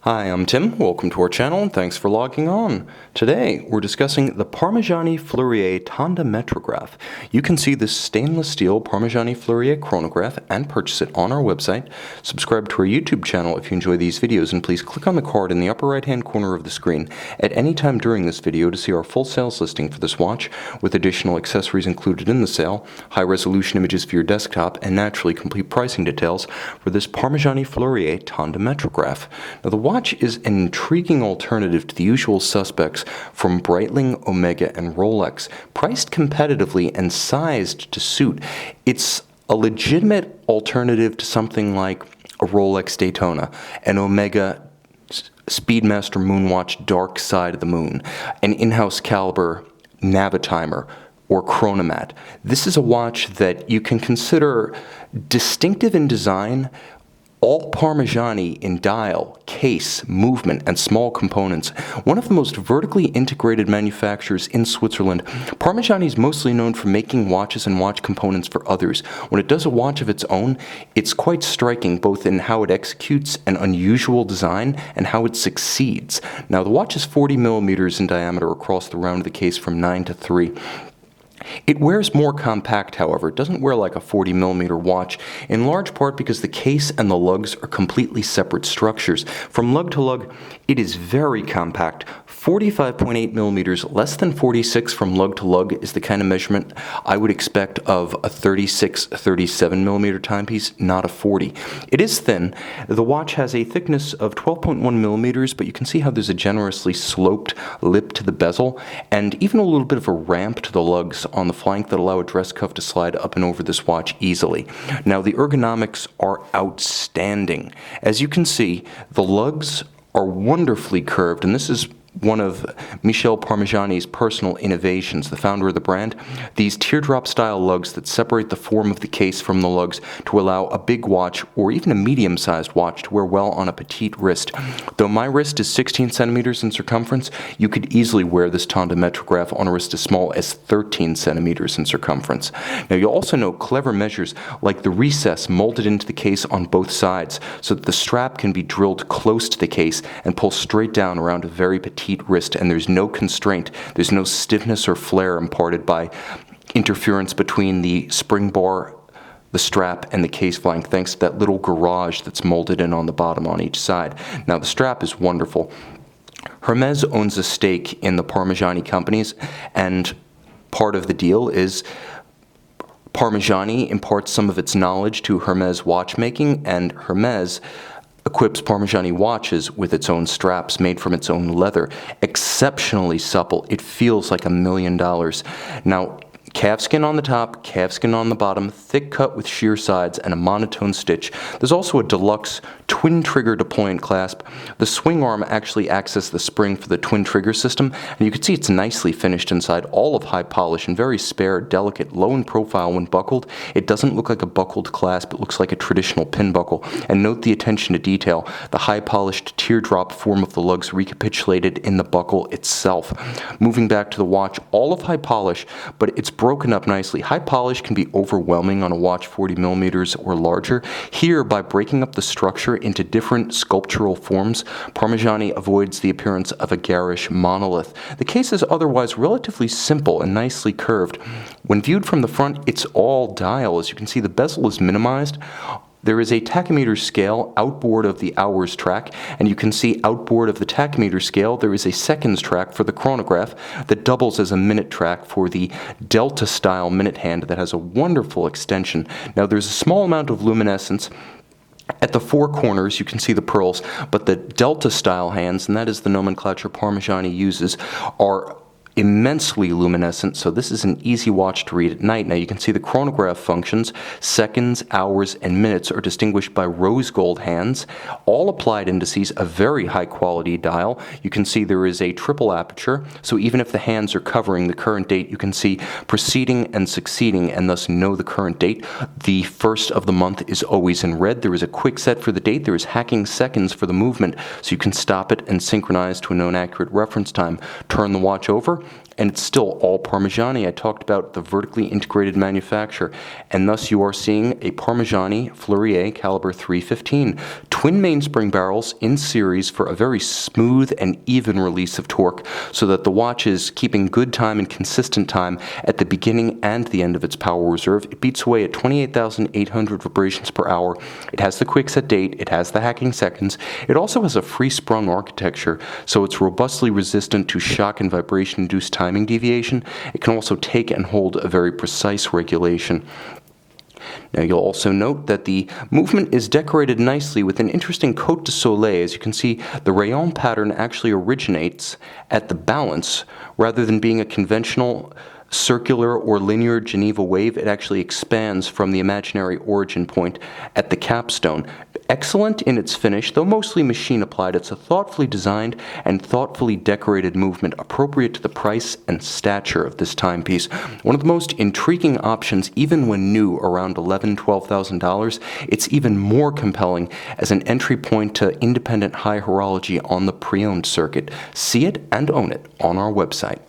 Hi, I'm Tim. Welcome to our channel and thanks for logging on. Today, we're discussing the Parmigiani Fleurier Tonda Metrographe. You can see this stainless steel Parmigiani Fleurier chronograph and purchase it on our website. Subscribe to our YouTube channel if you enjoy these videos, and please click on the card in the upper right-hand corner of the screen at any time during this video to see our full sales listing for this watch, with additional accessories included in the sale, high-resolution images for your desktop, and naturally complete pricing details for this Parmigiani Fleurier Tonda Metrographe. Now, the watch is an intriguing alternative to the usual suspects from Breitling, Omega, and Rolex. Priced competitively and sized to suit, it's a legitimate alternative to something like a Rolex Daytona, an Omega Speedmaster Moonwatch Dark Side of the Moon, an in-house caliber Navitimer, or Chronomat. This is a watch that you can consider distinctive in design, all Parmigiani in dial, case, movement, and small components. One of the most vertically integrated manufacturers in Switzerland, Parmigiani is mostly known for making watches and watch components for others. When it does a watch of its own, it's quite striking both in how it executes an unusual design and how it succeeds. Now, the watch is 40 millimeters in diameter across the round of the case from 9 to 3. It wears more compact, however. It doesn't wear like a 40 millimeter watch, in large part because the case and the lugs are completely separate structures. From lug to lug, it is very compact. 45.8 millimeters, less than 46 from lug to lug is the kind of measurement I would expect of a 37 millimeter timepiece, not a 40. It is thin. The watch has a thickness of 12.1 millimeters, but you can see how there's a generously sloped lip to the bezel, and even a little bit of a ramp to the lugs on the flank that allow a dress cuff to slide up and over this watch easily. Now, the ergonomics are outstanding. As you can see, the lugs are wonderfully curved, and this is one of Michel Parmigiani's personal innovations, the founder of the brand. These teardrop-style lugs that separate the form of the case from the lugs to allow a big watch or even a medium-sized watch to wear well on a petite wrist. Though my wrist is 16 centimeters in circumference, you could easily wear this Tonda Metrographe on a wrist as small as 13 centimeters in circumference. Now, you'll also note clever measures like the recess molded into the case on both sides so that the strap can be drilled close to the case and pull straight down around a very petite wrist, and there's no constraint, there's no stiffness or flare imparted by interference between the spring bar, the strap, and the case flank, thanks to that little garage that's molded in on the bottom on each side. Now, the strap is wonderful. Hermes owns a stake in the Parmigiani companies, and part of the deal is Parmigiani imparts some of its knowledge to Hermes watchmaking, and Hermes equips Parmigiani watches with its own straps made from its own leather. Exceptionally supple. It feels like $1 million. Now, calfskin on the top, calfskin on the bottom, thick cut with sheer sides, and a monotone stitch. There's also a deluxe twin trigger deployant clasp. The swing arm actually acts as the spring for the twin trigger system, and you can see it's nicely finished inside, all of high polish and very spare, delicate, low in profile when buckled. It doesn't look like a buckled clasp, it looks like a traditional pin buckle. And note the attention to detail, the high polished teardrop form of the lugs recapitulated in the buckle itself. Moving back to the watch, all of high polish, but it's broken up nicely. High polish can be overwhelming on a watch 40 millimeters or larger. Here, by breaking up the structure into different sculptural forms, Parmigiani avoids the appearance of a garish monolith. The case is otherwise relatively simple and nicely curved. When viewed from the front, it's all dial. As you can see, the bezel is minimized. There is a tachymeter scale outboard of the hours track, and you can see outboard of the tachymeter scale there is a seconds track for the chronograph that doubles as a minute track for the Delta style minute hand that has a wonderful extension. Now, there's a small amount of luminescence at the four corners. You can see the pearls, but the Delta style hands, and that is the nomenclature Parmigiani uses, are immensely luminescent, so this is an easy watch to read at night. Now, you can see the chronograph functions, seconds, hours, and minutes are distinguished by rose gold hands, all applied indices, a very high quality dial. You can see there is a triple aperture, so even if the hands are covering the current date, you can see preceding and succeeding and thus know the current date. The first of the month is always in red. There is a quick set for the date. There is hacking seconds for the movement, so you can stop it and synchronize to a known accurate reference time. Turn the watch over, and it's still all Parmigiani. I talked about the vertically integrated manufacture, and thus you are seeing a Parmigiani Fleurier caliber 315. Twin mainspring barrels in series for a very smooth and even release of torque, so that the watch is keeping good time and consistent time at the beginning and the end of its power reserve. It beats away at 28,800 vibrations per hour. It has the quick set date. It has the hacking seconds. It also has a free-sprung architecture, so it's robustly resistant to shock and vibration-induced timing deviation. It can also take and hold a very precise regulation. Now you'll also note that the movement is decorated nicely with an interesting Côte de Soleil. As you can see, the rayon pattern actually originates at the balance rather than being a conventional circular or linear Geneva wave. It actually expands from the imaginary origin point at the capstone. Excellent in its finish, though mostly machine applied. It's a thoughtfully designed and thoughtfully decorated movement appropriate to the price and stature of this timepiece. One of the most intriguing options, even when new, around $11,000, $12,000, it's even more compelling as an entry point to independent high horology on the pre-owned circuit. See it and own it on our website.